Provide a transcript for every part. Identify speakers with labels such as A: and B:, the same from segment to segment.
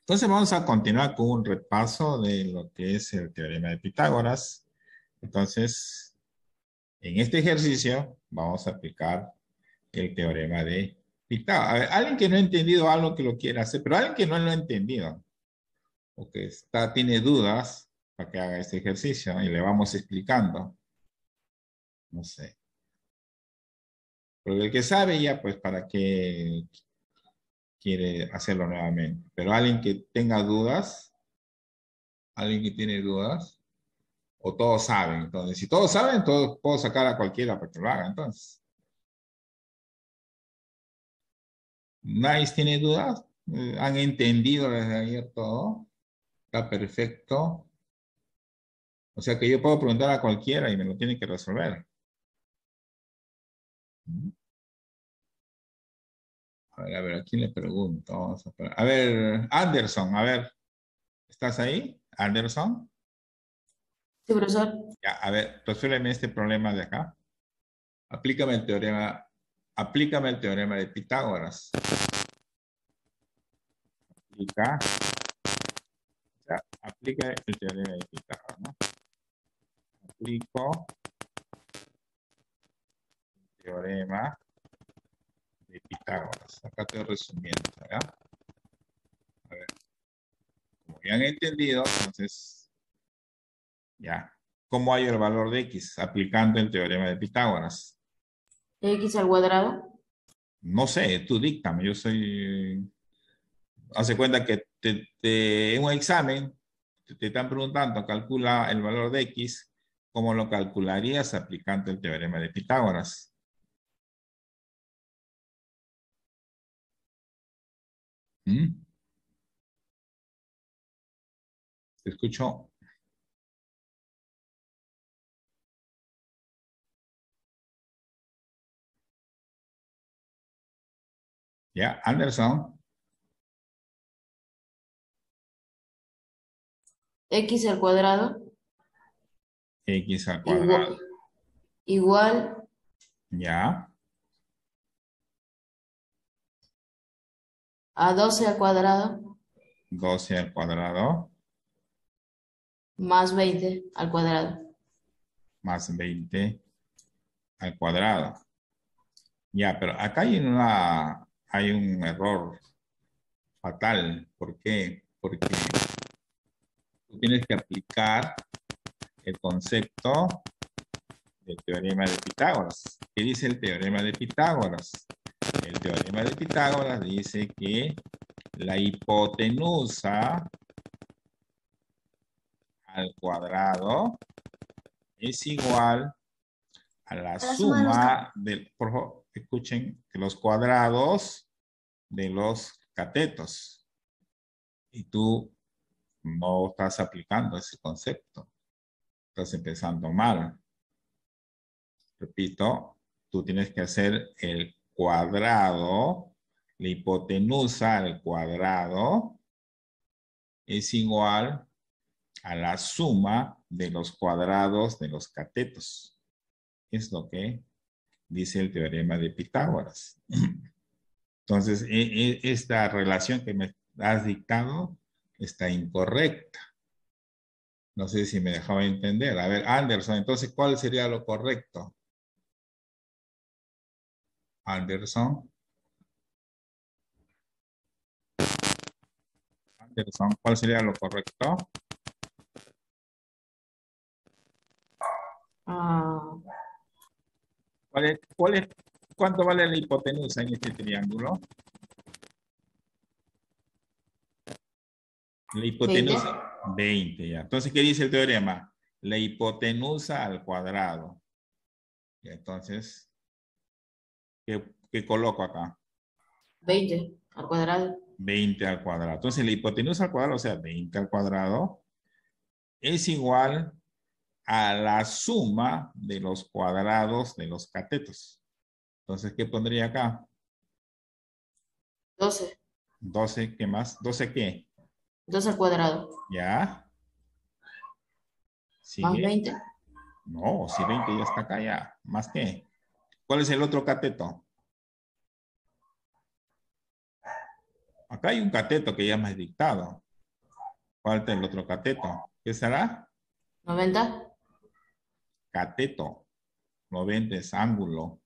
A: Entonces vamos a continuar con un repaso de lo que es el teorema de Pitágoras. Entonces, en este ejercicio vamos a aplicar el teorema de Pitágoras. A ver, alguien que no ha entendido algo que lo quiera hacer, pero alguien que no lo ha entendido o que tiene dudas para que haga este ejercicio y le vamos explicando. No sé. Pero el que sabe ya, pues, ¿para qué quiere hacerlo nuevamente? Pero alguien que tenga dudas, alguien que tiene dudas, o todos saben. Entonces, si todos saben, todos puedo sacar a cualquiera para que lo haga. Entonces, nadie tiene dudas. Han entendido desde ayer todo. Está perfecto. O sea que yo puedo preguntar a cualquiera y me lo tiene que resolver. A ver, ¿a quién le pregunto? A ver, Anderson, a ver, ¿estás ahí? Anderson.
B: Sí, profesor.
A: Ya, a ver, resuélveme este problema de acá. Aplícame el teorema, aplícame el teorema de Pitágoras. Aplica, o sea, aplica el teorema de Pitágoras, ¿no? Aplico el teorema de Pitágoras. Acá estoy resumiendo, ¿ya? A ver, como ya han entendido, entonces, ya. ¿Cómo hay el valor de X? Aplicando el teorema de Pitágoras.
B: X al cuadrado.
A: No sé, tú díctame, yo soy... Hace cuenta que en un examen te están preguntando, calcula el valor de X, ¿cómo lo calcularías aplicando el teorema de Pitágoras? ¿Mm? ¿Te escucho? ¿Ya? Anderson,
B: X al cuadrado.
A: X al
B: Igual,
A: cuadrado.
B: igual
A: ¿Ya?
B: a 12 al cuadrado
A: 12 al cuadrado
B: más 20 al cuadrado.
A: más 20 al cuadrado. Ya, pero acá hay un error fatal. ¿Por qué? Porque tú tienes que aplicar el concepto del teorema de Pitágoras. ¿Qué dice el teorema de Pitágoras? El teorema de Pitágoras dice que la hipotenusa al cuadrado es igual a la
B: A la suma de los
A: suma del, por favor, escuchen, de los cuadrados de los catetos. Y tú no estás aplicando ese concepto. Estás empezando mal. Repito, tú tienes que hacer el cuadrado, la hipotenusa al cuadrado es igual a la suma de los cuadrados de los catetos. Es lo que dice el teorema de Pitágoras. Entonces, esta relación que me has dictado está incorrecta. No sé si me dejaba entender. A ver, Anderson, entonces, ¿cuál sería lo correcto? Anderson, Anderson, ¿cuál sería lo correcto?
B: Ah,
A: ¿Cuánto vale la hipotenusa en este triángulo? La
B: 20.
A: hipotenusa, 20 ya. Entonces, ¿qué dice el teorema? La hipotenusa al cuadrado. Y entonces, ¿qué coloco acá?
B: 20 al cuadrado
A: 20 al cuadrado. Entonces, la hipotenusa al cuadrado, o sea, 20 al cuadrado, es igual a la suma de los cuadrados de los catetos. Entonces, ¿qué pondría acá?
B: 12.
A: 12, ¿qué más? 12, ¿qué?
B: 12 al cuadrado
A: ¿Ya?
B: más
A: ¿Sigue?
B: 20.
A: No, si 20 ya está acá, ya. ¿Más qué? ¿Cuál es el otro cateto? Acá hay un cateto que ya me has dictado. Falta el otro cateto. ¿Qué será?
B: 90.
A: Cateto. 90 es ángulo.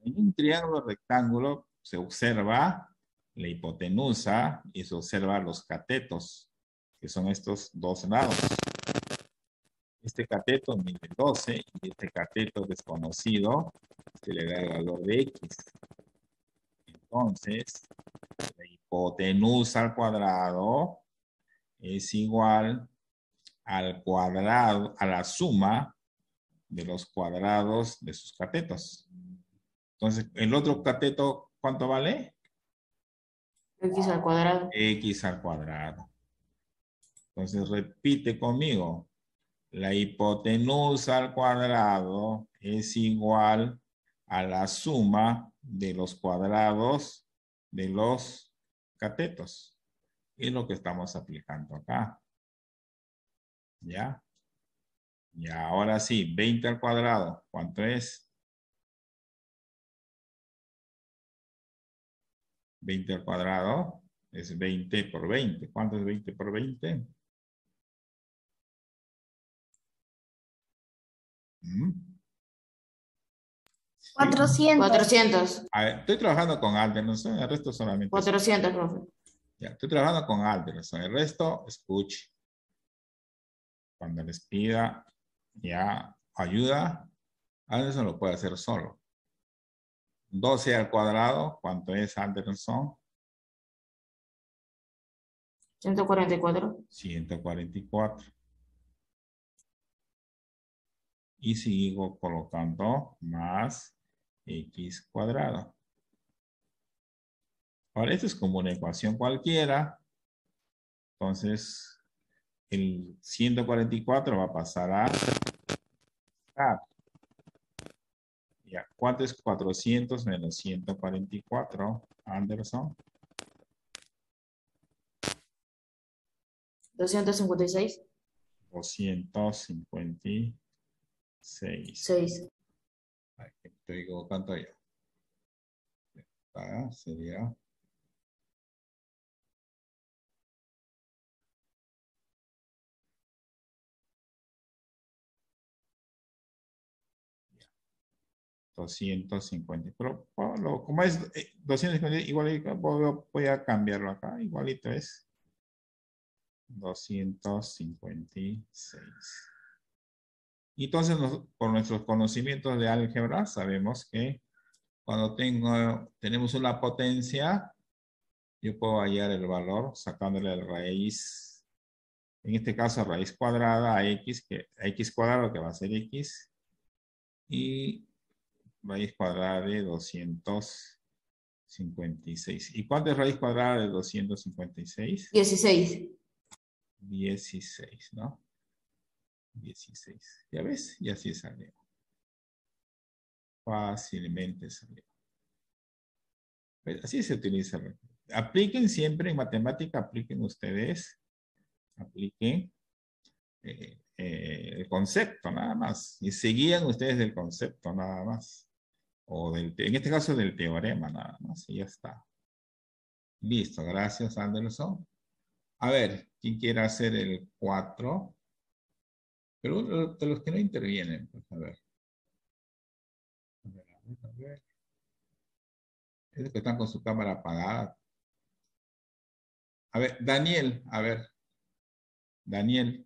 A: En un triángulo rectángulo se observa la hipotenusa y se observa los catetos, que son estos dos lados. Este cateto mide 12 y este cateto desconocido se le da el valor de x. Entonces, la hipotenusa al cuadrado es igual al cuadrado, a la suma de los cuadrados de sus catetos. Entonces, el otro cateto, ¿cuánto vale?
B: X al cuadrado.
A: X al cuadrado. Entonces, repite conmigo. La hipotenusa al cuadrado es igual a la suma de los cuadrados de los catetos. Es lo que estamos aplicando acá. ¿Ya? Y ahora sí, 20 al cuadrado. ¿Cuánto es? 20 al cuadrado es 20 por 20. ¿Cuánto es 20 por 20? ¿Mm? ¿Sí?
B: 400.
A: A ver, estoy trabajando con Alderson, el resto solamente es...
B: 400, profe.
A: Ya, estoy trabajando con Alderson, el resto escuche. Cuando les pida ya ayuda, Alderson lo puede hacer solo. 12 al cuadrado, ¿cuánto es Alderson?
B: 144.
A: 144. Y sigo colocando más x cuadrado. Ahora, esto es como una ecuación cualquiera. Entonces, el 144 va a pasar a... Ya, ¿cuánto es 400 menos 144, Anderson?
B: 256.
A: 256.
B: 6.
A: Ay, estoy equivocando yo. Sería... ya, 250. Pero como es 250, igual voy a cambiarlo acá. Igualito es 256. Y entonces, por nuestros conocimientos de álgebra, sabemos que cuando tenemos una potencia, yo puedo hallar el valor sacándole la raíz, en este caso raíz cuadrada a x, a x cuadrado que va a ser x, y raíz cuadrada de 256. ¿Y cuánto es raíz cuadrada de 256?
B: 16.
A: 16, ¿no? 16. ¿Ya ves? Y así salió. Fácilmente salió. Pues así se utiliza. Apliquen siempre en matemática, apliquen ustedes, apliquen el concepto nada más. Y seguían ustedes del concepto nada más. O en este caso del teorema nada más. Y ya está. Listo, gracias Anderson. A ver, ¿quién quiere hacer el 4? Pero de los que no intervienen, pues a ver. A ver, a ver, a ver. Esos que están con su cámara apagada. A ver, Daniel, a ver. Daniel.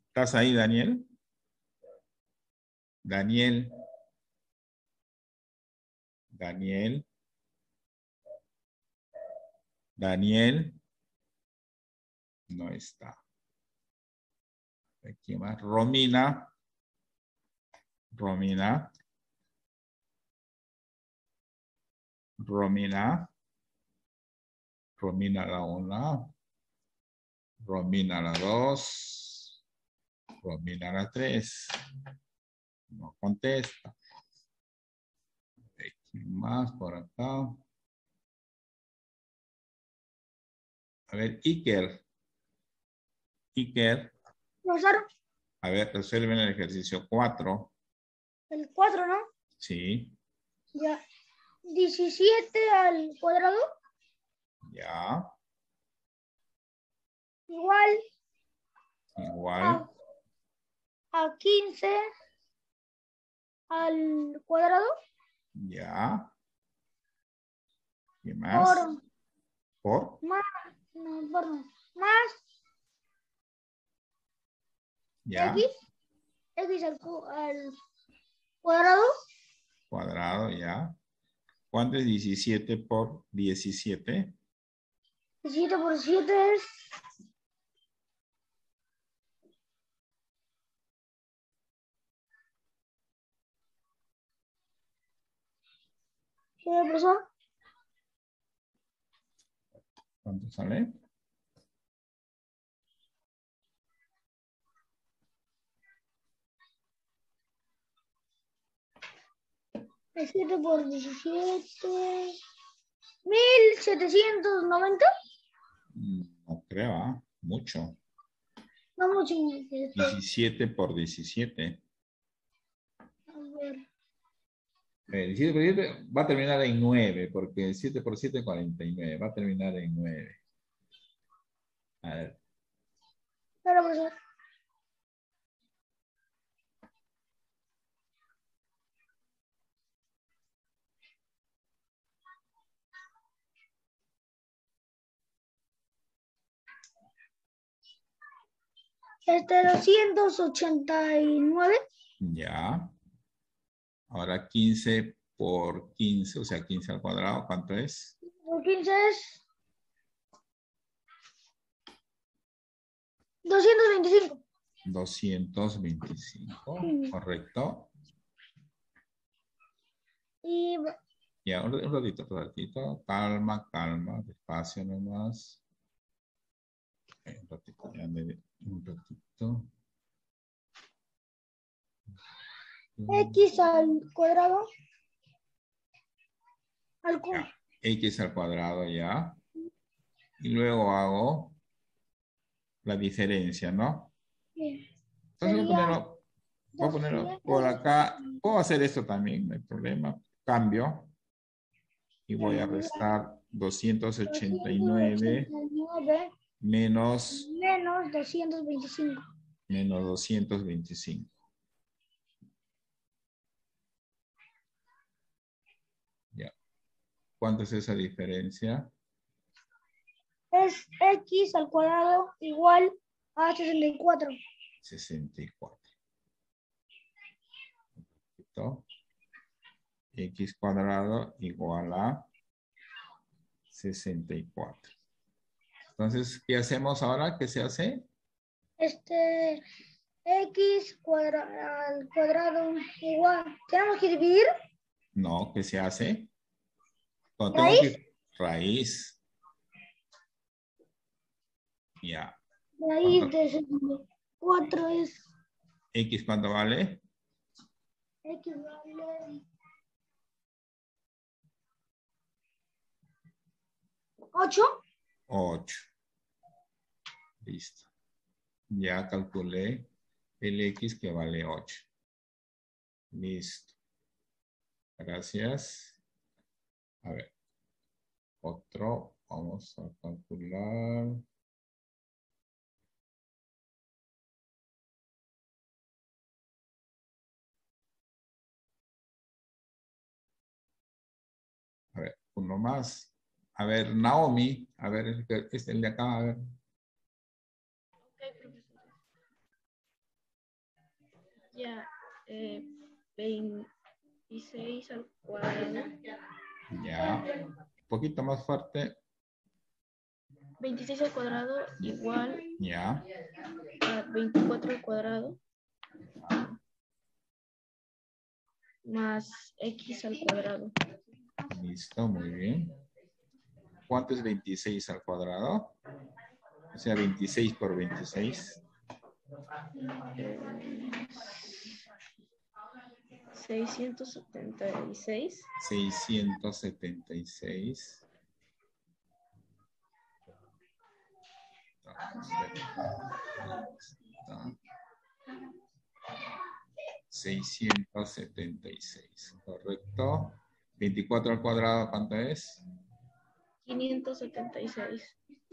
A: ¿Estás ahí, Daniel? Daniel. Daniel. Daniel. No está. Aquí más. Romina. Romina. Romina. Romina la 1. Romina la 2. Romina la 3. No contesta. ¿Quién más por acá? A ver, Iker. Iker.
C: Profesor,
A: A ver, resuelven el ejercicio 4.
C: el 4, ¿no?
A: Sí.
C: Ya. 17 al cuadrado
A: Ya.
C: igual
A: Igual.
C: a 15 al cuadrado
A: Ya. ¿Qué
C: por
A: más? Por.
C: más, no, por no, más
A: Ya.
C: x al cuadrado
A: Cuadrado, ya. ¿Cuánto es 17 por 17?
C: 17 por 7 es 7 por 7.
A: ¿Cuánto sale?
C: Es 7 por 17. 1790.
A: No creo, ¿ah? Mucho.
C: No mucho.
A: 17 por 17.
C: A ver.
A: 17 por 17 va a terminar en 9, porque 7 por 7 es 49. Va a terminar en 9. A ver.
C: Espera, profesor. Este 289
A: Ya. Ahora 15 por 15, o sea, 15 al cuadrado, ¿cuánto es?
C: por 15 es 225.
A: 225, correcto.
C: Y
A: Ya, un ratito, un ratito. Calma, calma, despacio nomás. Un ratito, ya un ratito.
C: x al cuadrado
A: Ya, x al cuadrado ya. Y luego hago la diferencia, ¿no? Entonces
C: sería
A: voy a ponerlo por
C: 200
A: acá. Puedo hacer esto también, no hay problema. Cambio. Y voy a restar 289
C: 289
A: menos,
C: menos 225.
A: menos 225. Ya. ¿Cuánto es esa diferencia?
C: Es x al cuadrado igual a 64.
A: 64. ¿Listo? X cuadrado igual a 64. Entonces, ¿qué hacemos ahora? ¿Qué se hace?
C: X al cuadrado igual. Tenemos que dividir
A: No, ¿qué se hace? Cuando tengo
C: raíz.
A: que... Raíz. Ya.
C: Raíz de 64 es
A: ¿X cuánto vale?
C: x vale 8.
A: 8. Listo. Ya calculé el X que vale 8. Listo. Gracias. A ver. Otro. Vamos a calcular. A ver, uno más. A ver, Naomi. A ver, el de acá. A ver.
B: Ok, profesor. Ya, 26 al cuadrado.
A: Ya. Un poquito más fuerte.
B: 26 al cuadrado igual
A: Ya.
B: a 24 al cuadrado más x al cuadrado.
A: Listo, muy bien. ¿Cuánto es 26 al cuadrado? O sea, 26 por 26.
B: 676.
A: 676. 676, correcto. 24 al cuadrado, ¿cuánto es?
B: 576.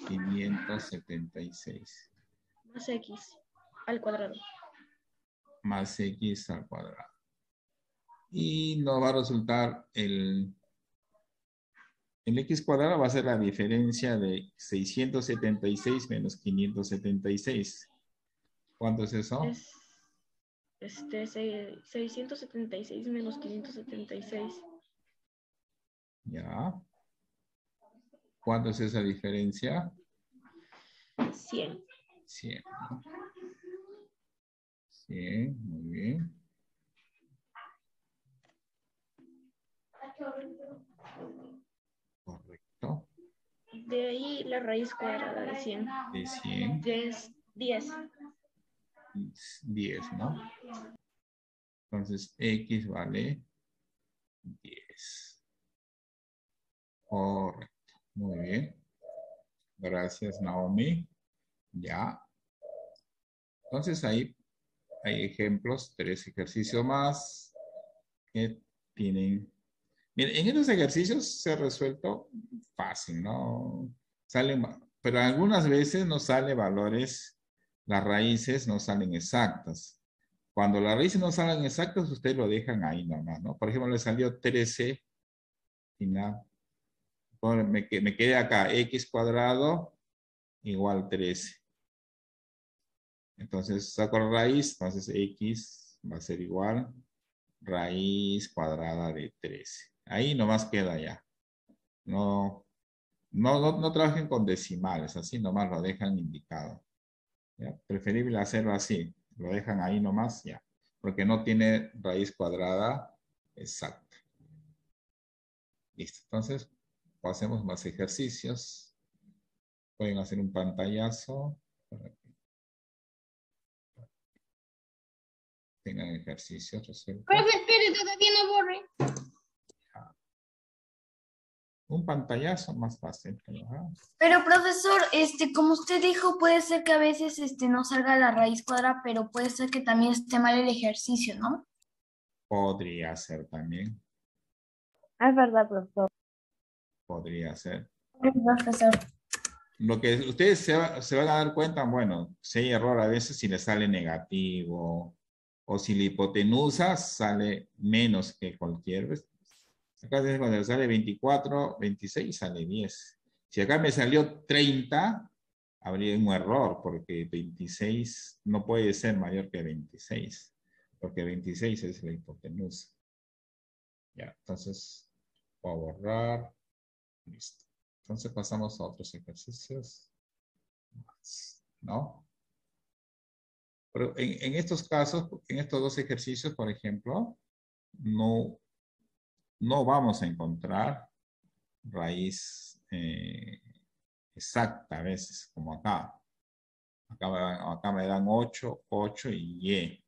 A: 576.
B: Más X al cuadrado.
A: Más X al cuadrado. Y nos va a resultar el X cuadrado va a ser la diferencia de 676 menos 576. ¿Cuánto es eso?
B: Es 676 menos 576.
A: Ya. ¿Cuánto es esa diferencia?
B: 100.
A: 100. 100, muy bien. Correcto.
B: De ahí la raíz cuadrada de 100.
A: De 100.
B: Es 10.
A: 10, ¿no? Entonces, X vale 10. Correcto. Muy bien. Gracias, Naomi. Ya. Entonces, ahí hay ejemplos, 3 ejercicios más que tienen. Miren, en estos ejercicios se ha resuelto fácil, ¿no? Pero algunas veces no salen valores, las raíces no salen exactas. Cuando las raíces no salen exactas, ustedes lo dejan ahí nomás, ¿no? Por ejemplo, le salió 13, final. Me quedé acá, x cuadrado igual 13. Entonces saco la raíz, entonces x va a ser igual raíz cuadrada de 13. Ahí nomás queda ya. No trabajen con decimales, así nomás lo dejan indicado. ¿Ya? Preferible hacerlo así, lo dejan ahí nomás ya, porque no tiene raíz cuadrada exacta. Listo, entonces pasemos más ejercicios. Pueden hacer un pantallazo para que tengan ejercicios resueltos.
C: Profe, espere, todavía no borre.
A: Un pantallazo más fácil.
D: Pero profesor, como usted dijo, puede ser que a veces no salga la raíz cuadrada, pero puede ser que también esté mal el ejercicio, ¿no?
A: Podría ser también.
D: Es verdad, profesor.
A: Podría ser.
D: Es profesor.
A: Lo que ustedes se van a dar cuenta, bueno, si hay error a veces si le sale negativo o si la hipotenusa sale menos que cualquier vez. Acá cuando sale 24, 26 sale 10. Si acá me salió 30, habría un error porque 26 no puede ser mayor que 26, porque 26 es la hipotenusa. Ya, entonces voy a borrar. Listo. Entonces pasamos a otros ejercicios. ¿No? Pero en estos casos, en estos dos ejercicios, por ejemplo, no vamos a encontrar raíz exacta a veces, como acá. Acá me dan 8, 8 y y.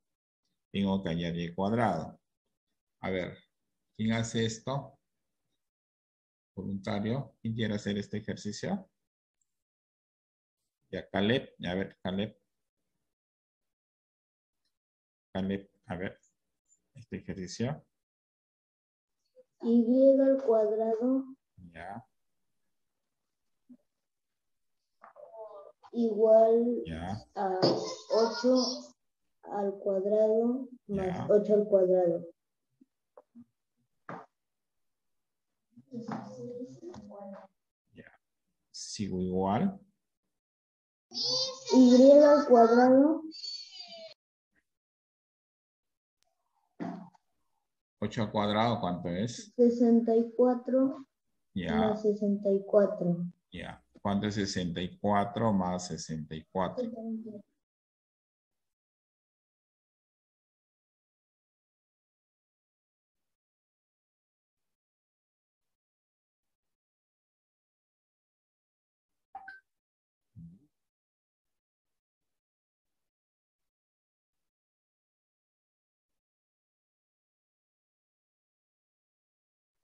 A: Tengo que añadir y cuadrado. A ver, ¿quién hace esto? Voluntario. ¿Quién quiere hacer este ejercicio? Ya, Caleb. A ver, Caleb. Caleb, a ver, este ejercicio.
C: Y al cuadrado
A: Ya,
C: igual
A: ya,
C: a 8 al cuadrado más
A: Ya.
C: 8 al cuadrado.
A: ya. Sigo igual.
C: Y al cuadrado
A: 8 al cuadrado, ¿cuánto es?
C: 64
A: Ya,
C: más 64.
A: ya. ¿Cuánto es 64 más 64?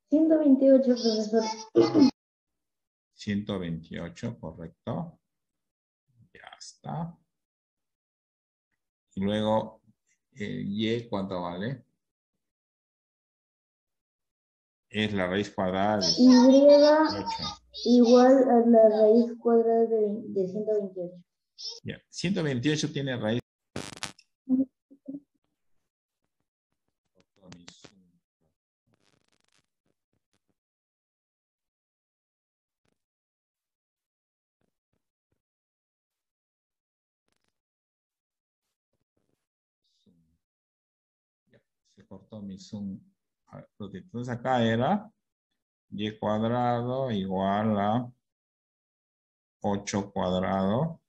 C: 128, profesor.
A: 128, correcto. Ya está. Y luego, Y, ¿cuánto vale? Es la raíz cuadrada de
C: Y
A: 8.
C: igual a la raíz cuadrada de 128.
A: Ya. 128 tiene raíz. Ya, se cortó mi zoom. A ver, entonces acá era y cuadrado igual a 8 cuadrado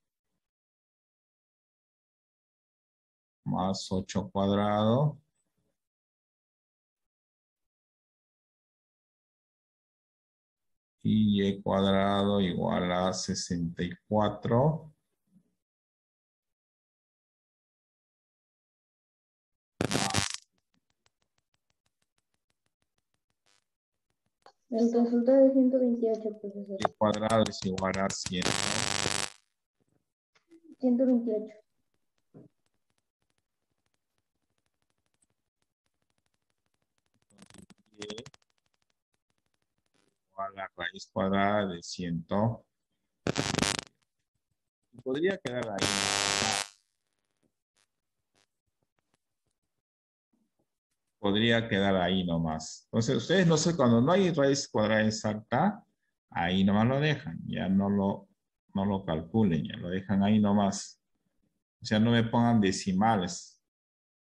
A: más 8 cuadrado y y cuadrado igual a 64
C: El resultado es 128, profesor.
A: y cuadrado es igual a 100.
C: 128.
A: Y igual a la raíz cuadrada de 100. Podría quedar ahí. Podría quedar ahí nomás. Entonces, ustedes no sé, cuando no hay raíz cuadrada exacta, ahí nomás lo dejan. Ya no lo calculen, ya lo dejan ahí nomás. O sea, no me pongan decimales.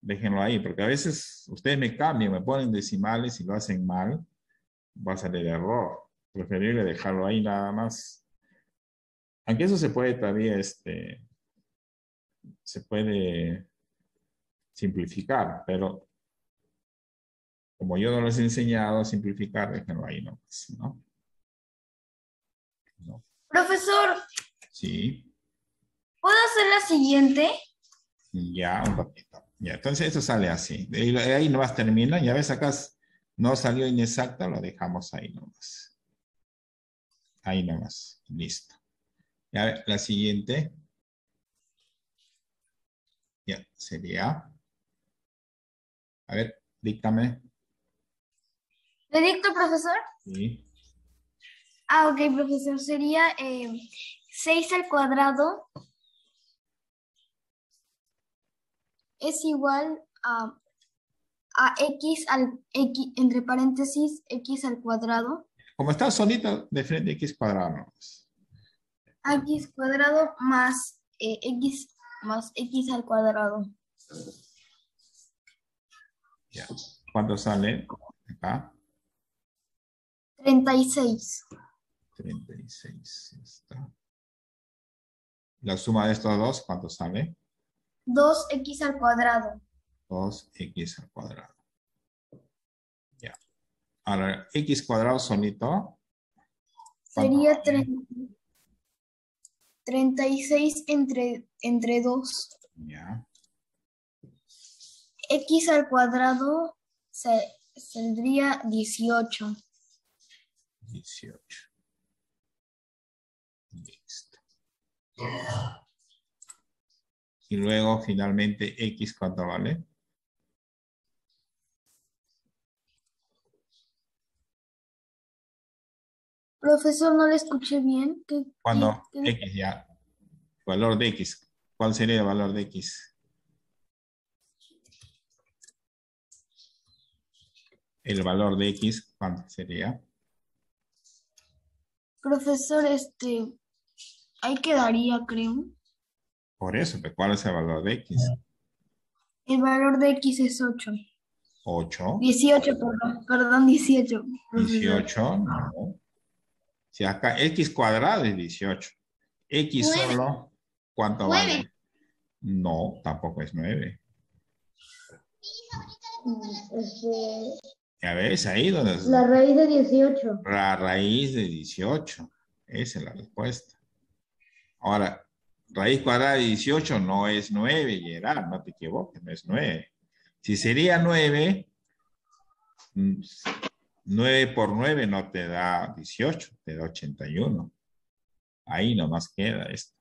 A: Déjenlo ahí, porque a veces ustedes me cambian, me ponen decimales y lo hacen mal, va a salir error. Preferible dejarlo ahí nada más. Aunque eso se puede todavía, se puede simplificar, pero como yo no les he enseñado a simplificar, déjenlo ahí nomás, ¿no? ¿No?
D: Profesor,
A: Sí,
D: ¿puedo hacer la siguiente?
A: ya, un ratito. Ya, entonces esto sale así. De ahí nomás termina. Ya ves, acá no salió inexacta, lo dejamos ahí nomás. Ahí nomás. Listo. Ya, la siguiente. Ya, sería. A ver, díctame.
D: ¿Le dicto, profesor?
A: Sí.
D: Ah, ok, profesor. Sería 6 al cuadrado es igual a x al x, entre paréntesis, x al cuadrado.
A: Como está solito, de frente x cuadrado nomás.
D: X cuadrado más x más x al cuadrado.
A: Ya. ¿Cuánto sale? Acá.
D: 36.
A: 36. Está. La suma de estos dos, ¿cuánto sale?
D: 2x al cuadrado.
A: 2x al cuadrado. Ya. Ahora, x cuadrado solito.
D: Sería 36 entre 2.
A: Ya.
D: X al cuadrado saldría 18.
A: 18. Listo. Y luego, finalmente, x, ¿cuánto vale?
D: Profesor, no le escuché bien.
A: Cuando x ya, valor de x. ¿Cuál sería el valor de x? El valor de x, ¿cuánto sería?
D: Profesor, ahí quedaría, creo.
A: Por eso, pues, ¿cuál es el valor de x?
D: El valor de x es 8.
A: 8.
D: 18, perdón, 18. Profesor.
A: 18, no. Si acá x cuadrado es 18. X
D: 9.
A: solo, ¿cuánto
D: 9.
A: vale? No, tampoco es 9. Ya ves, ahí donde es
C: La raíz de 18.
A: la raíz de 18. Esa es la respuesta. Ahora, raíz cuadrada de 18 no es 9, Gerard, no te equivoques, no es 9. Si sería 9, 9 por 9 no te da 18, te da 81. Ahí nomás queda esto.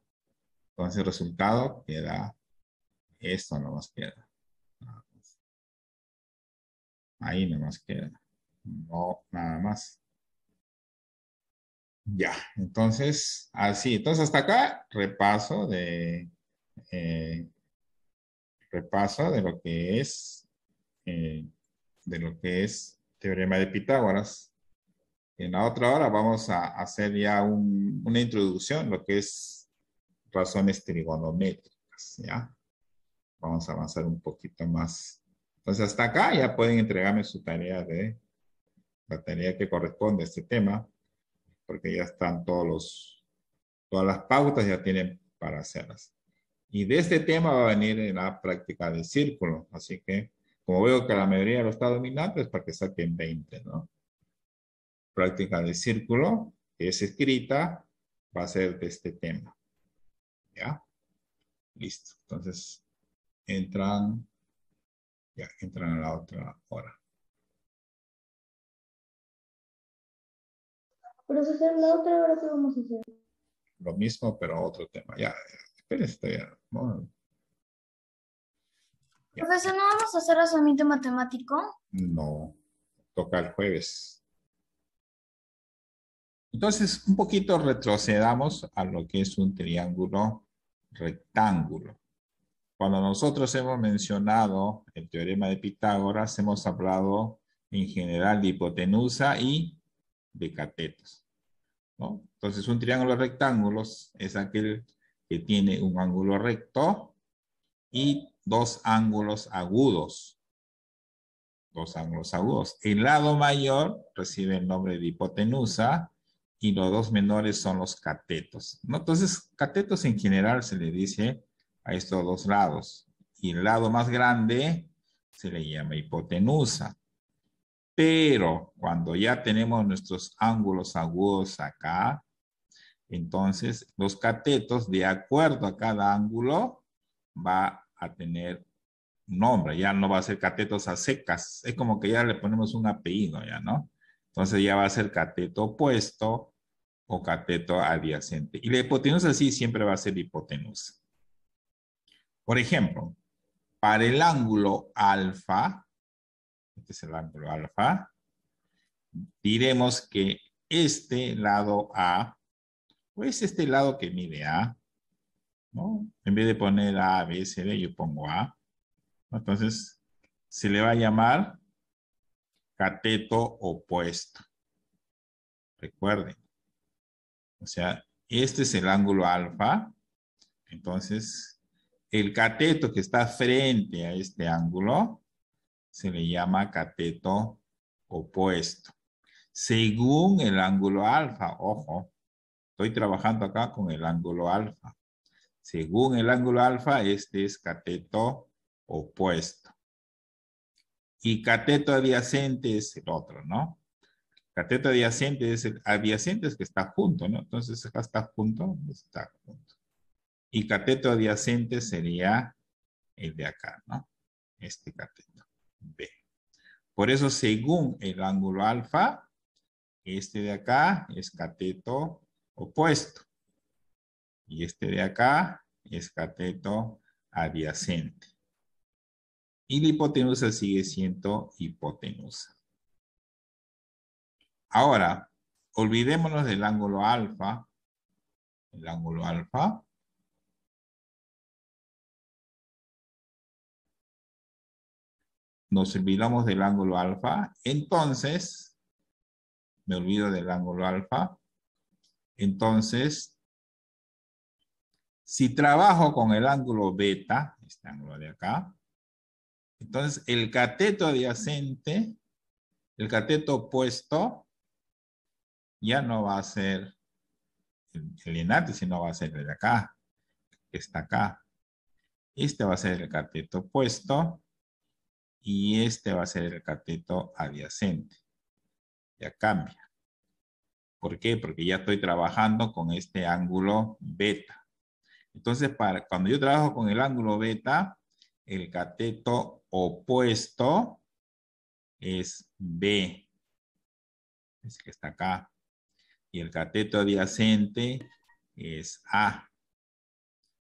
A: Entonces el resultado queda, esto nomás queda. Ahí nomás queda. No, nada más. Ya, entonces, así. Entonces, hasta acá, eh, repaso eh, de lo que es teorema de Pitágoras. En la otra hora vamos a hacer ya una introducción, lo que es razones trigonométricas, ¿ya? Vamos a avanzar un poquito más. Entonces, hasta acá ya pueden entregarme su tarea la tarea que corresponde a este tema, porque ya están todas las pautas ya tienen para hacerlas. Y de este tema va a venir la práctica del círculo, así que como veo que la mayoría lo está dominando, es para que saquen 20, ¿no? Práctica del círculo, que es escrita, va a ser de este tema, ¿ya? Listo. Entonces, entran, ya, entran a la otra hora.
C: Profesor, la otra hora que vamos a hacer.
A: Lo mismo, pero otro tema. Ya, espérense, ya. No, ya.
D: Profesor, ¿no vamos a hacer razonamiento matemático?
A: No, toca el jueves. Entonces, un poquito retrocedamos a lo que es un triángulo rectángulo. Cuando nosotros hemos mencionado el teorema de Pitágoras, hemos hablado en general de hipotenusa y de catetos, ¿no? Entonces, un triángulo rectángulo es aquel que tiene un ángulo recto y dos ángulos agudos. Dos ángulos agudos. El lado mayor recibe el nombre de hipotenusa y los dos menores son los catetos, ¿no? Entonces, catetos en general se le dice a estos dos lados. Y el lado más grande se le llama hipotenusa. Pero cuando ya tenemos nuestros ángulos agudos acá, entonces los catetos, de acuerdo a cada ángulo, va a tener nombre, ya no va a ser catetos a secas, es como que ya le ponemos un apellido ya, ¿no? Entonces ya va a ser cateto opuesto o cateto adyacente. Y la hipotenusa sí siempre va a ser hipotenusa. Por ejemplo, para el ángulo alfa, este es el ángulo alfa, diremos que este lado A, pues este lado que mide A, ¿no? En vez de poner A, B, C, D, yo pongo A. Entonces, se le va a llamar cateto opuesto. Recuerden. O sea, este es el ángulo alfa. Entonces, el cateto que está frente a este ángulo se le llama cateto opuesto. Según el ángulo alfa, ojo, estoy trabajando acá con el ángulo alfa. Según el ángulo alfa, este es cateto opuesto. Y cateto adyacente es el otro, ¿no? Cateto adyacente es el adyacente es que está junto, ¿no? Entonces acá está junto, está junto. Y cateto adyacente sería el de acá, ¿no? Este cateto, B. Por eso, según el ángulo alfa, este de acá es cateto opuesto. Y este de acá es cateto adyacente. Y la hipotenusa sigue siendo hipotenusa. Ahora, olvidémonos del ángulo alfa. El ángulo alfa. Nos olvidamos del ángulo alfa. Entonces, me olvido del ángulo alfa. Entonces, si trabajo con el ángulo beta, este ángulo de acá, entonces el cateto adyacente, el cateto opuesto, ya no va a ser el enante, sino va a ser el de acá, que está acá. Este va a ser el cateto opuesto y este va a ser el cateto adyacente. Ya cambia. ¿Por qué? Porque ya estoy trabajando con este ángulo beta. Entonces, cuando yo trabajo con el ángulo beta, el cateto opuesto es B, es que está acá. Y el cateto adyacente es A.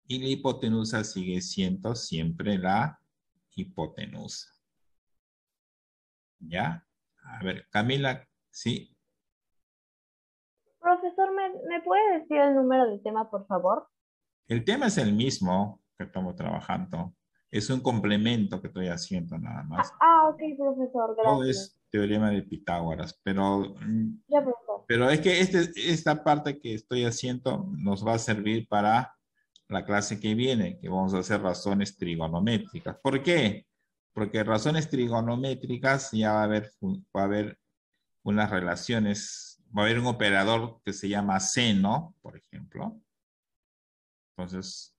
A: Y la hipotenusa sigue siendo siempre la hipotenusa. ¿Ya? A ver, Camila, sí.
E: Profesor, ¿me puede decir el número del tema, por favor?
A: El tema es el mismo que estamos trabajando. Es un complemento que estoy haciendo nada más.
E: Ok, profesor,
A: Todo
E: gracias.
A: es teorema de Pitágoras, pero
E: Ya, profesor.
A: es que esta parte que estoy haciendo nos va a servir para la clase que viene, que vamos a hacer razones trigonométricas. ¿Por qué? Porque razones trigonométricas ya va a haber unas relaciones, va a haber un operador que se llama seno, por ejemplo. Entonces,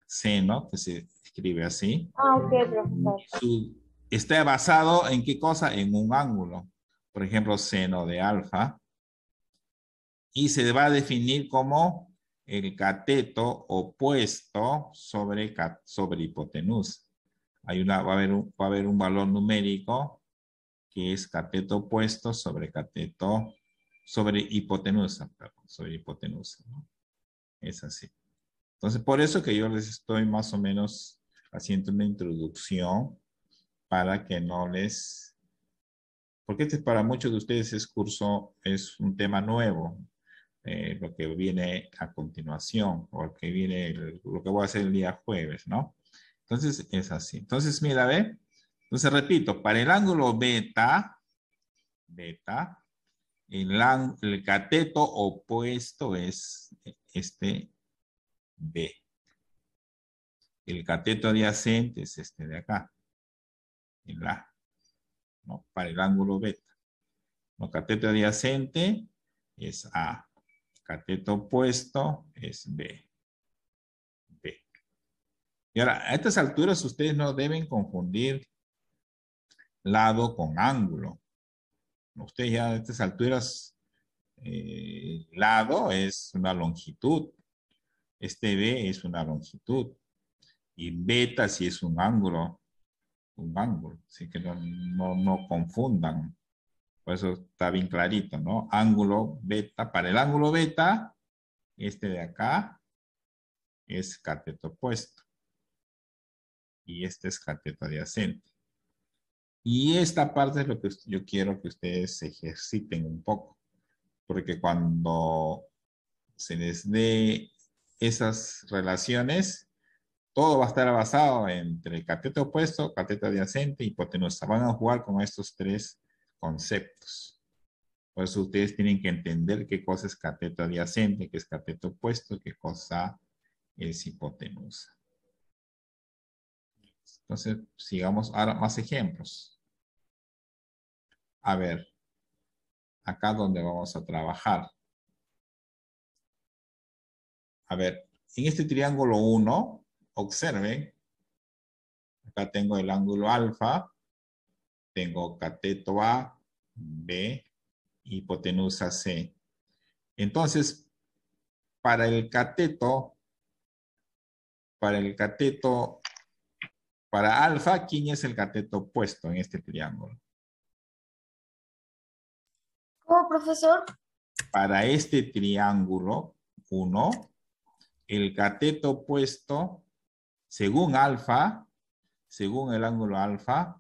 A: seno, que se escribe así,
E: Ok, profesor.
A: está basado en qué cosa? En un ángulo. Por ejemplo, seno de alfa. Y se va a definir como el cateto opuesto sobre hipotenusa. Va a haber un valor numérico que es cateto opuesto sobre sobre hipotenusa, perdón, sobre hipotenusa, ¿no? Es así. Entonces, por eso que yo les estoy más o menos haciendo una introducción para que no les... Porque para muchos de ustedes es un tema nuevo, lo que viene a continuación, o lo que viene, lo que voy a hacer el día jueves, ¿no? Entonces, es así. Entonces, mira, ve. Entonces, repito, para el ángulo beta, el cateto opuesto es este B. El cateto adyacente es este de acá, el A, ¿no? Para el ángulo beta. El cateto adyacente es A. Cateto opuesto es B. Y ahora, a estas alturas ustedes no deben confundir lado con ángulo. Ustedes ya a estas alturas, lado es una longitud. Este B es una longitud. Y beta sí es un ángulo. Un ángulo. Así que no confundan. Por eso está bien clarito, ¿no? Ángulo beta. Para el ángulo beta, este de acá es cateto opuesto. Y este es cateto adyacente. Y esta parte es lo que yo quiero que ustedes se ejerciten un poco, porque cuando se les dé esas relaciones, todo va a estar basado entre cateto opuesto, cateto adyacente y hipotenusa. Van a jugar con estos tres conceptos. Por eso ustedes tienen que entender qué cosa es cateto adyacente, qué es cateto opuesto, qué cosa es hipotenusa. Entonces, sigamos ahora más ejemplos. A ver, acá donde vamos a trabajar. A ver, en este triángulo 1, observen, acá tengo el ángulo alfa, tengo cateto A, B, hipotenusa C. Entonces, para el cateto, para alfa, ¿quién es el cateto opuesto en este triángulo?
D: ¿Cómo, profesor?
A: Para este triángulo 1, el cateto opuesto, según alfa, según el ángulo alfa,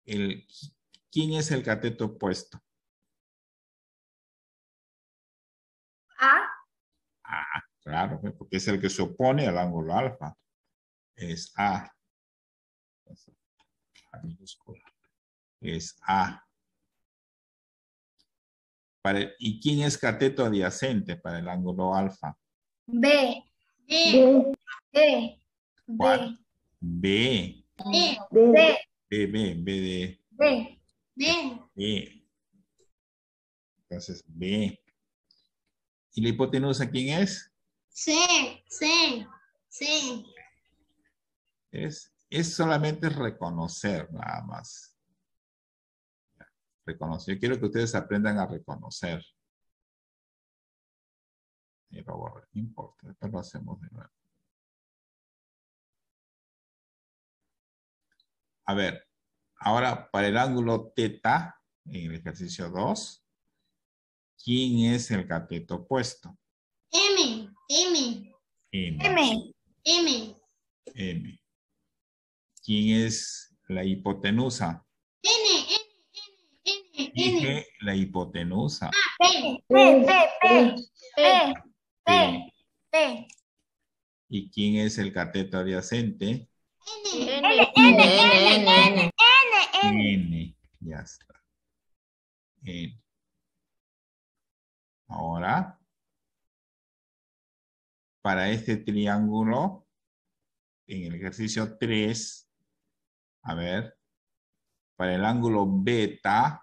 A: ¿quién es el cateto opuesto?
D: A.
A: Claro, porque es el que se opone al ángulo alfa. Es A. A minúscula. Es A. ¿Y quién es cateto adyacente para el ángulo alfa?
D: B.
C: B,
D: B.
A: ¿Cuál? B.
D: B.
C: B,
A: B de
D: B.
A: B. Entonces, B. ¿Y la hipotenusa quién es?
D: C.
A: Es solamente reconocer nada más. Reconocer. Yo quiero que ustedes aprendan a reconocer. No importa, después lo hacemos de nuevo. A ver, ahora para el ángulo teta, en el ejercicio 2, ¿quién es el cateto opuesto?
D: M.
A: M. ¿Quién es la hipotenusa? Dije la hipotenusa.
D: P.
A: ¿Y quién es el cateto adyacente? N. Ya está. N. Ahora, para este triángulo, en el ejercicio 3, a ver, para el ángulo beta,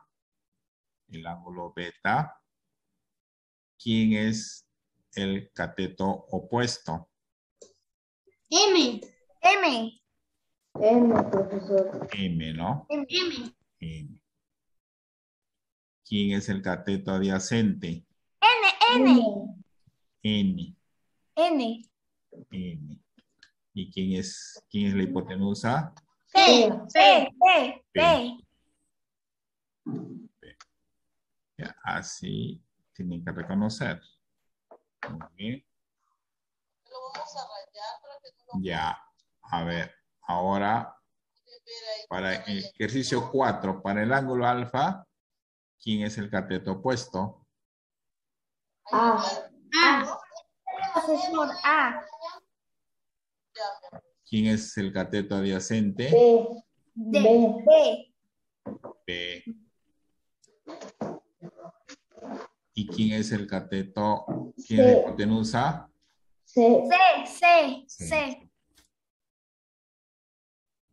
A: ¿quién es el cateto opuesto?
D: M,
C: profesor.
A: M, ¿no? M. ¿Quién es el cateto adyacente? N. ¿Y quién es la hipotenusa?
D: P.
A: Ya, así tienen que reconocer. Muy bien. Ya, a ver, ahora para el ejercicio 4, para el ángulo alfa, ¿quién es el cateto opuesto?
D: Profesor, A.
A: ¿Quién es el cateto adyacente?
D: B.
A: B. ¿Y quién es el cateto? ¿Quién es la hipotenusa?
D: C.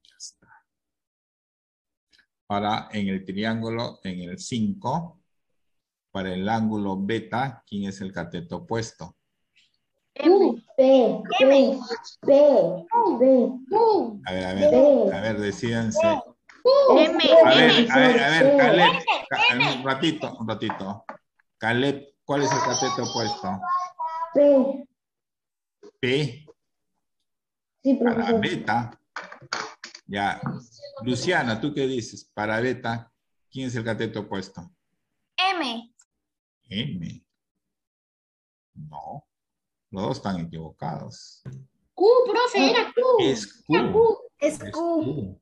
A: Ya está. Ahora en el triángulo, en el 5, para el ángulo beta, ¿quién es el cateto opuesto? A ver, decídanse. A ver, Caleb, un ratito. Caleb, ¿cuál es el cateto opuesto? P.
C: Sí,
A: Para
C: profesor.
A: beta. Ya. Luciana, ¿tú qué dices? Para beta, ¿quién es el cateto opuesto?
D: M.
A: M. No. Los dos están equivocados.
D: Q, profe, era Q.
A: Es Q.
D: Es
A: Es
D: Q.
A: Q.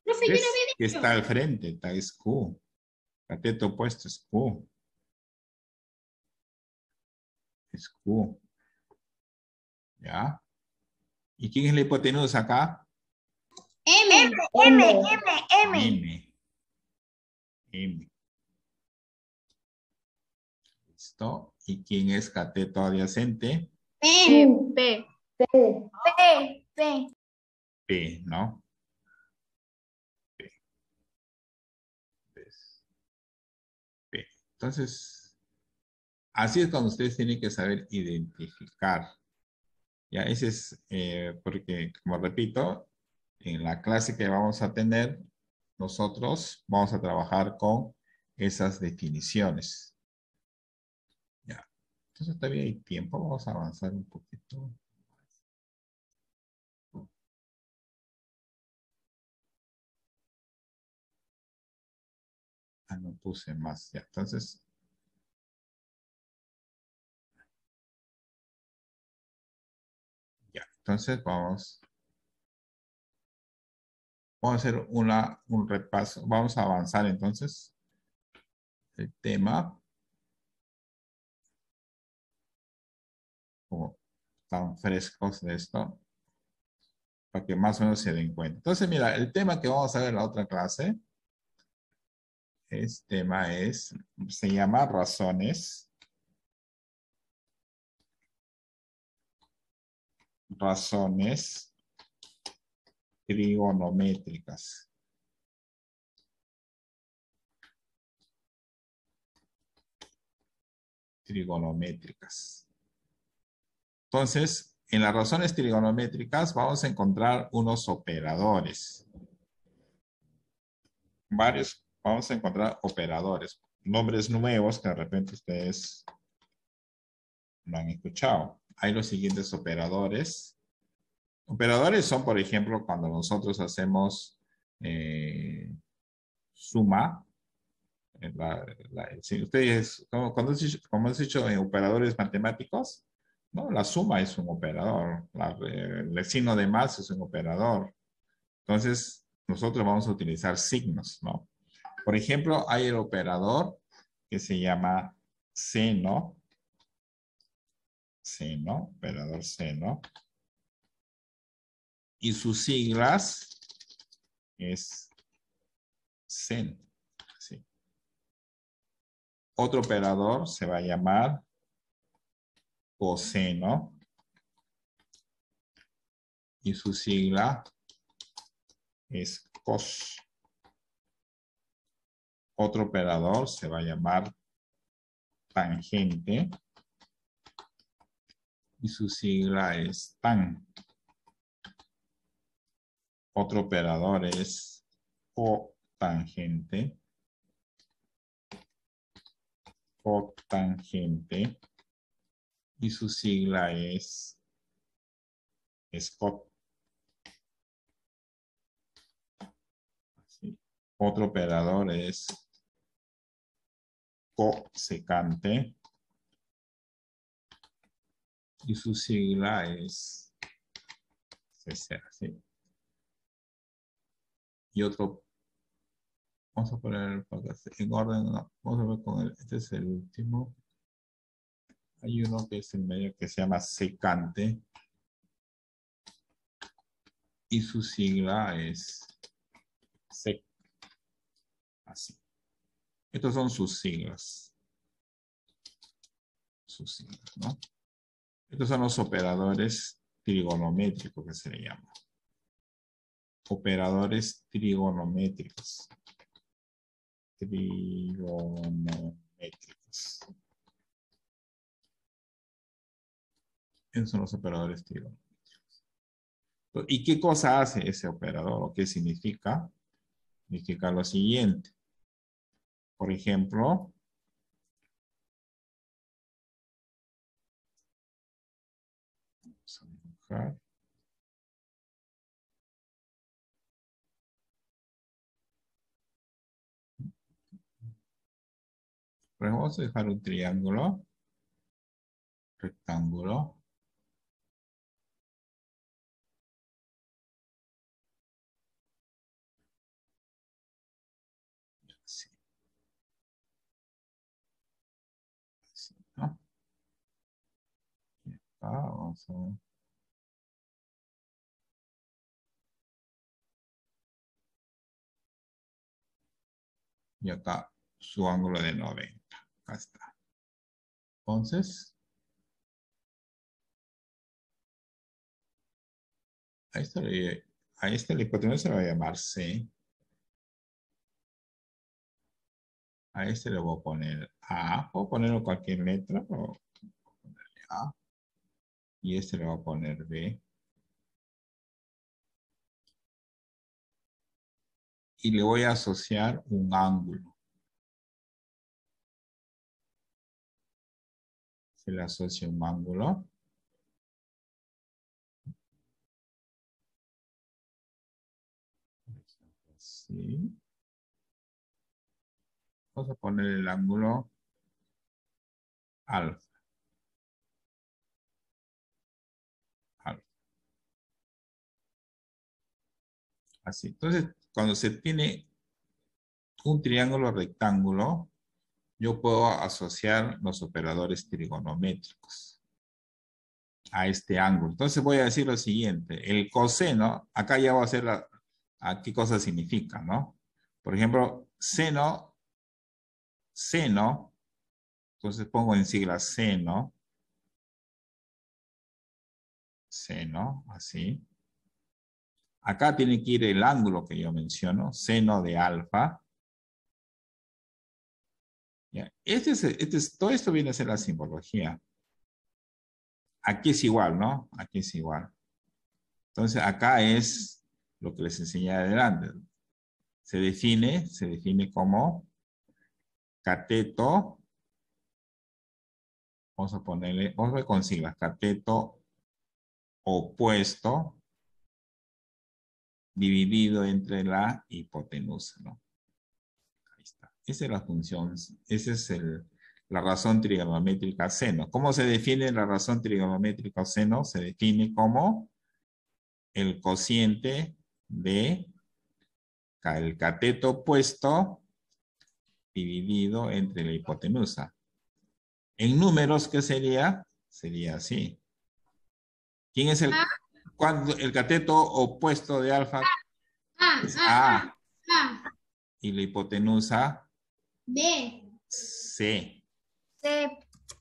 D: Profe, yo
A: ¿Ves?
D: no había
A: Que está al frente, es Q. Cateto opuesto es Q. Es Q. ¿Ya? ¿Y quién es la hipotenusa acá?
D: M.
A: M. ¿Listo? ¿Y quién es cateto adyacente?
B: P.
A: P, ¿no? P. Entonces, así es cuando ustedes tienen que saber identificar. Ya, ese es, porque, como repito, en la clase que vamos a tener, nosotros vamos a trabajar con esas definiciones. Ya. Entonces todavía hay tiempo, vamos a avanzar un poquito. Ah, no puse más, ya. Entonces, ya. Entonces vamos a hacer un repaso. Vamos a avanzar entonces el tema. Como están frescos de esto, para que más o menos se den cuenta. Entonces, mira, el tema que vamos a ver en la otra clase, se llama razones trigonométricas. Entonces, en las razones trigonométricas vamos a encontrar unos operadores. Vamos a encontrar operadores. Nombres nuevos que de repente ustedes no han escuchado. Hay los siguientes operadores. Operadores son, por ejemplo, cuando nosotros hacemos suma. Si ustedes, como has dicho en operadores matemáticos, ¿no? La suma es un operador. El signo de más es un operador. Entonces, nosotros vamos a utilizar signos, ¿no? Por ejemplo, hay el operador que se llama seno, operador seno, y sus siglas es sen. ¿Sí? Otro operador se va a llamar coseno, y su sigla es cos. Otro operador se va a llamar tangente, y su sigla es tan. Otro operador es cotangente, y su sigla es cot. Así. Otro operador es cosecante, y su sigla es CC. ¿Sí? Y otro, vamos a poner en orden, no, vamos a ver con el, este es el último. Hay uno que es el medio que se llama secante, y su sigla es sec. Así. Estos son sus siglas. Sus siglas, ¿no? Estos son los operadores trigonométricos que se le llama. Operadores trigonométricos. Esos son los operadores trigonométricos. ¿Y qué cosa hace ese operador? ¿O qué significa? Significa lo siguiente. Por ejemplo, vamos a dibujar. Pero vamos a dejar un triángulo, rectángulo. Así. Así, ¿no? Y acá vamos a ver. Y acá su ángulo de 90. Acá está. Entonces, a la hipotenusa se le va a llamar C. A este le voy a poner A. Puedo ponerlo cualquier letra. O ponerle A. Y este le voy a poner B. Y le voy a asociar un ángulo. Se le asocia un ángulo. Así. Vamos a poner el ángulo alfa. Así. Entonces, cuando se tiene un triángulo rectángulo, yo puedo asociar los operadores trigonométricos a este ángulo. Entonces voy a decir lo siguiente. El coseno, acá ya voy a hacer a qué cosa significa, ¿no? Por ejemplo, seno, entonces pongo en sigla seno, así. Acá tiene que ir el ángulo que yo menciono, seno de alfa. ¿Ya? Todo esto viene a ser la simbología. Aquí es igual, ¿no? Aquí es igual. Entonces acá es lo que les enseñé adelante. Se define como cateto. Vamos a ver con siglas, cateto opuesto dividido entre la hipotenusa, ¿no? Ahí está. Esa es la función, esa es la razón trigonométrica seno. ¿Cómo se define la razón trigonométrica seno? Se define como el cociente de el cateto opuesto dividido entre la hipotenusa. En números, ¿qué sería? Sería así. ¿Quién es el cateto opuesto de alfa? Es A. Y la hipotenusa,
F: B.
A: C.
D: C.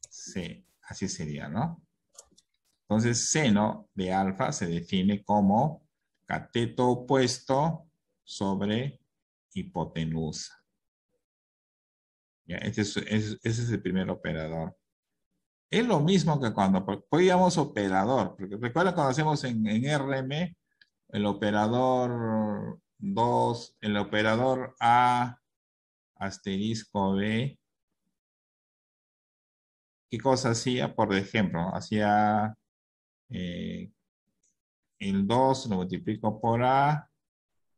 A: C. Así sería, ¿no? Entonces, seno de alfa se define como cateto opuesto sobre hipotenusa. ¿Ya? Ese es el primer operador. Es lo mismo que cuando podíamos operador, porque recuerda cuando hacemos en RM, el operador 2, el operador A asterisco B, ¿qué cosa hacía? Por ejemplo, hacía el 2 lo multiplico por A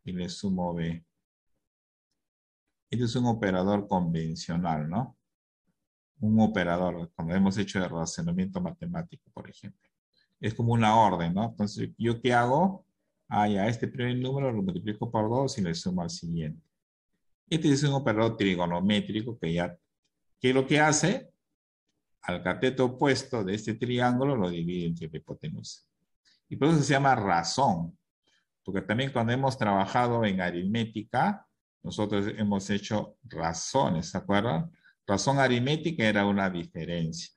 A: y le sumo B. Este es un operador convencional, ¿no? Un operador, cuando hemos hecho el razonamiento matemático, por ejemplo. Es como una orden, ¿no? Entonces, ¿yo qué hago? Ya este primer número lo multiplico por 2 y le sumo al siguiente. Este es un operador trigonométrico que lo que hace, al cateto opuesto de este triángulo lo divide entre la hipotenusa. Y por eso se llama razón. Porque también cuando hemos trabajado en aritmética, nosotros hemos hecho razones, ¿se acuerdan? Razón aritmética era una diferencia.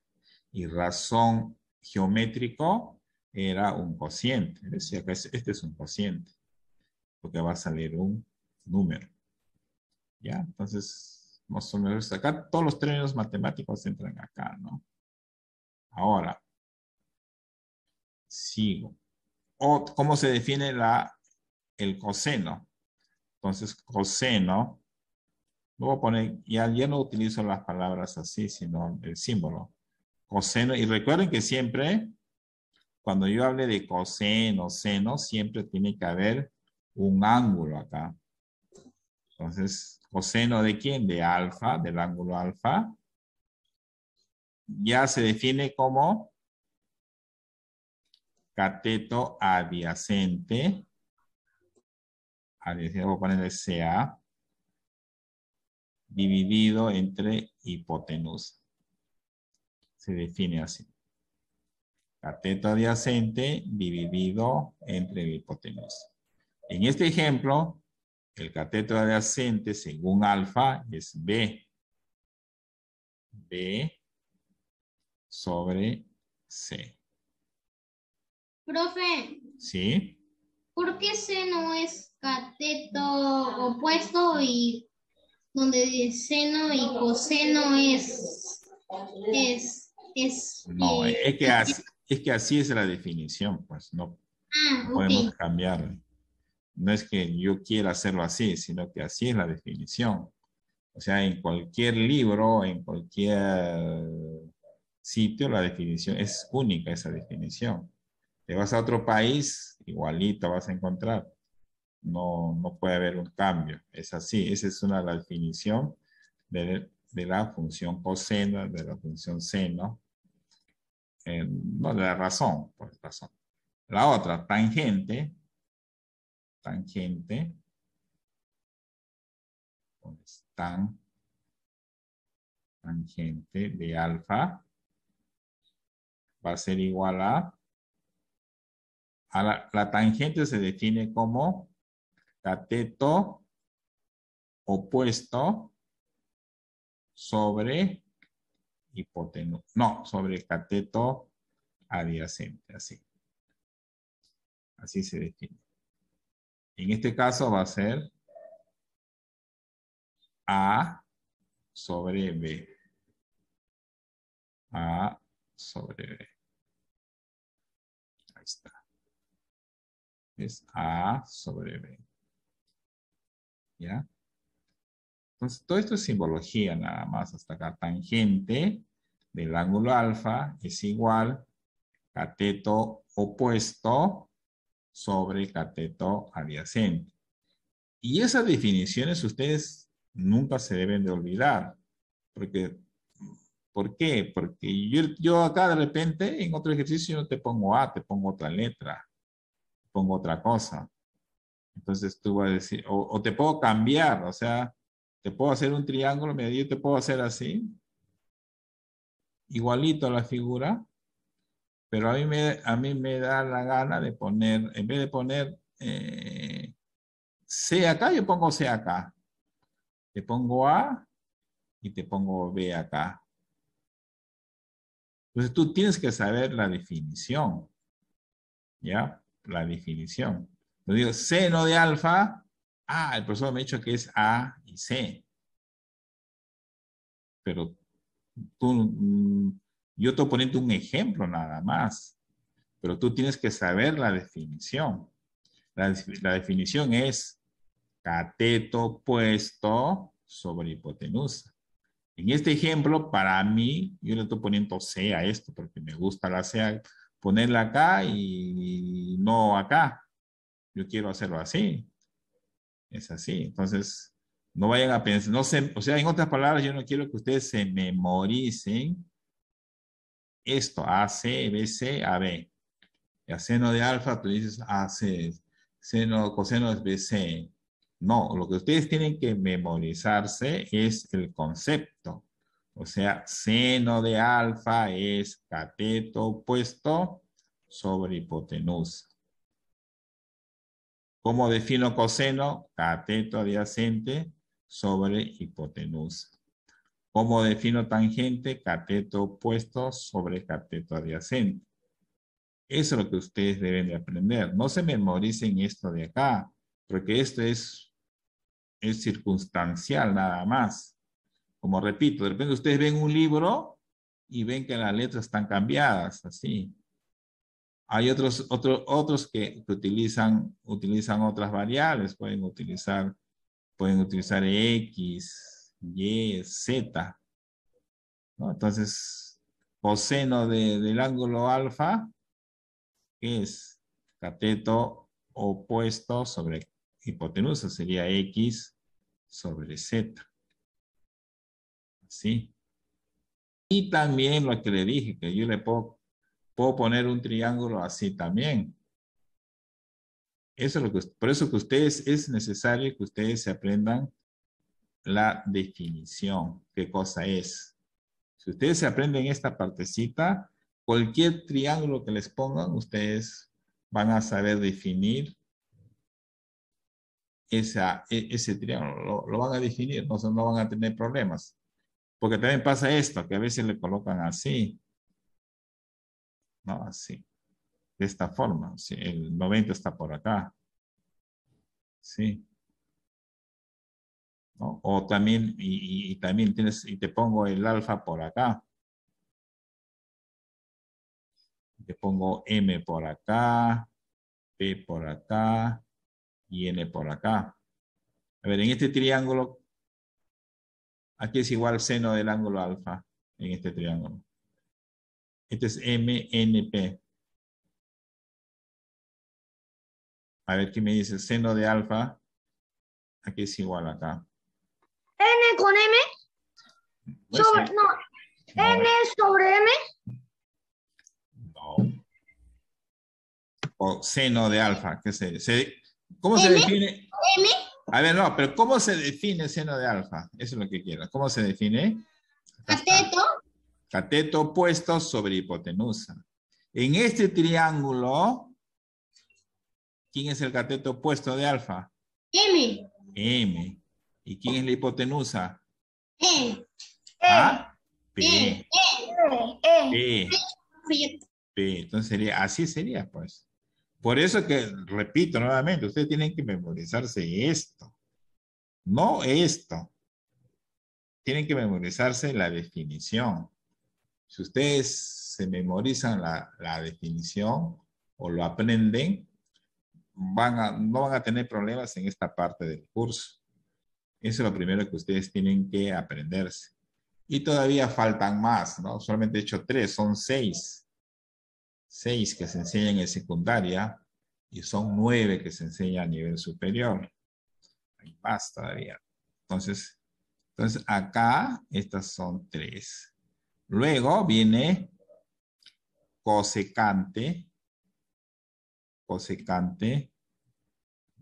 A: Y razón geométrico era un cociente. Decía que este es un cociente. Porque va a salir un número. ¿Ya? Entonces, más o menos acá todos los términos matemáticos entran acá, ¿no? Ahora, sigo. ¿Cómo se define el coseno? Entonces, coseno, lo voy a poner, ya no utilizo las palabras así, sino el símbolo. Coseno, y recuerden que siempre, cuando yo hable de coseno, seno, siempre tiene que haber un ángulo acá. Entonces, coseno ¿de quién? De alfa, del ángulo alfa. Ya se define como cateto adyacente. Voy a ponerle CA. Dividido entre hipotenusa. Se define así. Cateto adyacente dividido entre la hipotenusa. En este ejemplo, el cateto adyacente según alfa es B. B sobre C.
F: Profe,
A: ¿Sí?
F: ¿por qué seno es cateto opuesto y donde seno y coseno
A: No, es que así es la definición, pues no podemos
F: ok.
A: cambiarle. No es que yo quiera hacerlo así, sino que así es la definición. O sea, en cualquier libro, en cualquier sitio, la definición es única, esa definición. Te vas a otro país, igualito vas a encontrar. No puede haber un cambio. Es así. Esa es la definición de la función coseno, de la función seno. No, de la razón, por razón. La otra, tangente. Tangente. Tangente de alfa va a ser igual a la tangente se define como cateto opuesto sobre hipotenusa. No, sobre cateto adyacente, así. Así se define. En este caso va a ser A sobre B. A sobre B. Ahí está. Es A sobre B. ¿Ya? Entonces, todo esto es simbología nada más hasta acá. Tangente del ángulo alfa es igual cateto opuesto sobre cateto adyacente. Y esas definiciones ustedes nunca se deben de olvidar. ¿Por qué? Porque yo acá de repente en otro ejercicio no te pongo A, te pongo otra letra, te pongo otra cosa. Entonces tú vas a decir, o te puedo cambiar, o sea, te puedo hacer un triángulo, mira, yo te puedo hacer así, igualito a la figura, pero a mí me da la gana de poner, en vez de poner C acá, yo pongo C acá. Te pongo A y te pongo B acá. Entonces tú tienes que saber la definición, ¿ya? La definición. Yo digo, seno de alfa, el profesor me ha dicho que es A y C. Pero yo estoy poniendo un ejemplo nada más. Pero tú tienes que saber la definición. La definición es cateto puesto sobre hipotenusa. En este ejemplo, para mí, yo le estoy poniendo C a esto porque me gusta la C, ponerla acá y no acá. Yo quiero hacerlo así. Es así. Entonces, no vayan a pensar, no sé, o sea, en otras palabras, yo no quiero que ustedes se memoricen esto, AC, BC, AB. Y a seno de alfa, tú dices AC, seno, coseno es BC. No, lo que ustedes tienen que memorizarse es el concepto. O sea, seno de alfa es cateto opuesto sobre hipotenusa. ¿Cómo defino coseno? Cateto adyacente sobre hipotenusa. ¿Cómo defino tangente? Cateto opuesto sobre cateto adyacente. Eso es lo que ustedes deben de aprender. No se memoricen esto de acá, porque esto es circunstancial nada más. Como repito, de repente ustedes ven un libro y ven que las letras están cambiadas, así. Hay otros que utilizan otras variables, pueden utilizar X, Y, Z, ¿no? Entonces, coseno del ángulo alfa es cateto opuesto sobre hipotenusa, sería X sobre Z. ¿Sí? Y también lo que le dije, que yo le puedo poner un triángulo así también. Eso es por eso que ustedes, es necesario que ustedes se aprendan la definición, qué cosa es. Si ustedes se aprenden esta partecita, cualquier triángulo que les pongan, ustedes van a saber definir ese triángulo, lo van a definir, no van a tener problemas. Porque también pasa esto, que a veces le colocan así, ¿no? Así, de esta forma. ¿Sí? El 90 está por acá. ¿Sí? ¿No? O también, y también te pongo el alfa por acá. Te pongo M por acá, P por acá y N por acá. A ver, en este triángulo, aquí es igual seno del ángulo alfa, en este triángulo. Este es MNP. A ver, ¿qué me dice? Seno de alfa, aquí es igual acá.
D: N con M sobre, no, N sobre M.
A: No. O seno de alfa, ¿qué ¿cómo se define?
F: M.
A: A ver, no, pero ¿cómo se define seno de alfa? Eso es lo que quiero. ¿Cómo se define?
F: Cateto.
A: Cateto opuesto sobre hipotenusa. En este triángulo, ¿quién es el cateto opuesto de alfa?
F: M.
A: M. ¿Y quién es la hipotenusa?
F: E.
A: A. P.
F: E.
A: P. P. Entonces así sería, pues. Por eso que, repito nuevamente, ustedes tienen que memorizarse esto. No esto. Tienen que memorizarse la definición. Si ustedes se memorizan la definición o lo aprenden, no van a tener problemas en esta parte del curso. Eso es lo primero que ustedes tienen que aprenderse. Y todavía faltan más, ¿no? Solamente he hecho 3, son 6. 6 que se enseñan en secundaria y son 9 que se enseñan a nivel superior. Hay más todavía. Entonces acá, estas son 3. Luego viene cosecante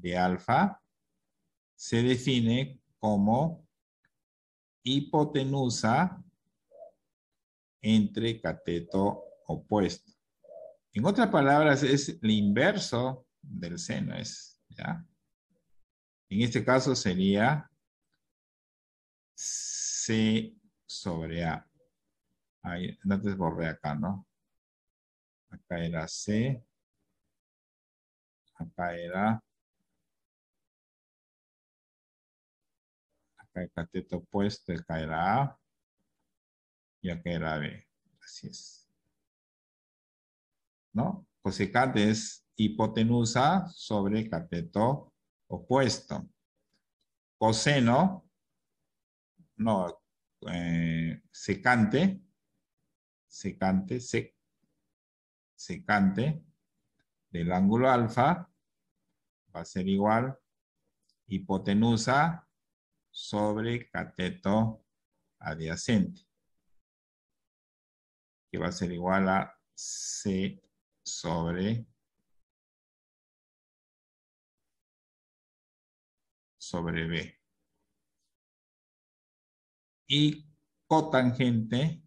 A: de alfa se define como hipotenusa entre cateto opuesto. En otras palabras, es el inverso del seno, ¿ya? En este caso sería C sobre A. Ahí, antes borré acá, ¿no? Acá era C. Acá era. Acá el cateto opuesto, acá era A. Y acá era B. Así es. ¿No? Cosecante es hipotenusa sobre cateto opuesto. Coseno, no, secante del ángulo alfa va a ser igual hipotenusa sobre cateto adyacente, que va a ser igual a C sobre B. Y cotangente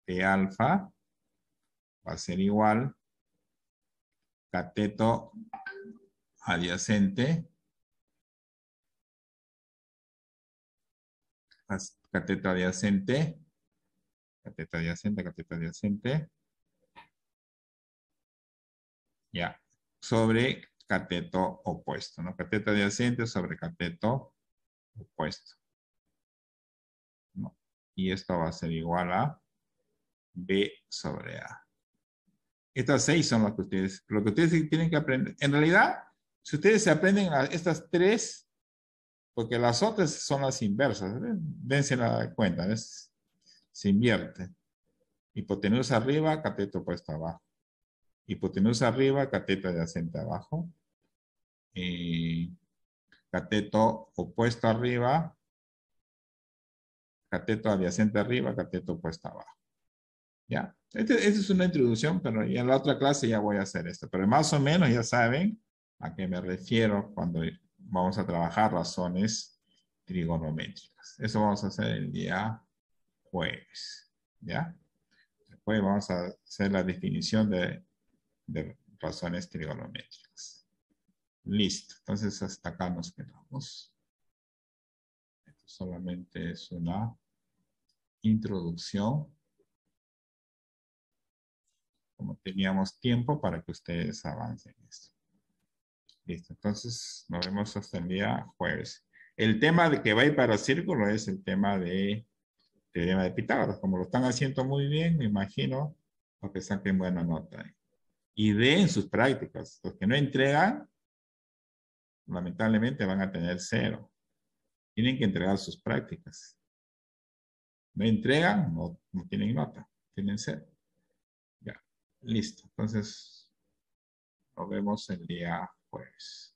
A: de alfa va a ser igual cateto adyacente, ya, sobre cateto opuesto, ¿no? Cateto adyacente sobre cateto opuesto, ¿no? Y esto va a ser igual a B sobre A. Estas 6 son lo que ustedes tienen que aprender. En realidad, si ustedes se aprenden estas 3, porque las otras son las inversas, dense la cuenta, ¿ves? Se invierte. Hipotenusa arriba, cateto opuesto abajo. Hipotenusa arriba, cateto adyacente abajo. Cateto opuesto arriba, cateto adyacente arriba, cateto opuesto abajo. ¿Ya? Esta es una introducción, pero ya en la otra clase ya voy a hacer esto. Pero más o menos ya saben a qué me refiero cuando vamos a trabajar razones trigonométricas. Eso vamos a hacer el día jueves. ¿Ya? Después vamos a hacer la definición de razones trigonométricas. Listo. Entonces hasta acá nos quedamos. Esto solamente es una introducción. Como teníamos tiempo para que ustedes avancen esto. Listo, entonces nos vemos hasta el día jueves. El tema de que va a ir para círculo es el tema de teorema de Pitágoras. Como lo están haciendo muy bien, me imagino que saquen buena nota. Y den sus prácticas. Los que no entregan, lamentablemente van a tener 0. Tienen que entregar sus prácticas. No entregan, no tienen nota. Tienen 0. Ya, listo. Entonces, nos vemos el día jueves.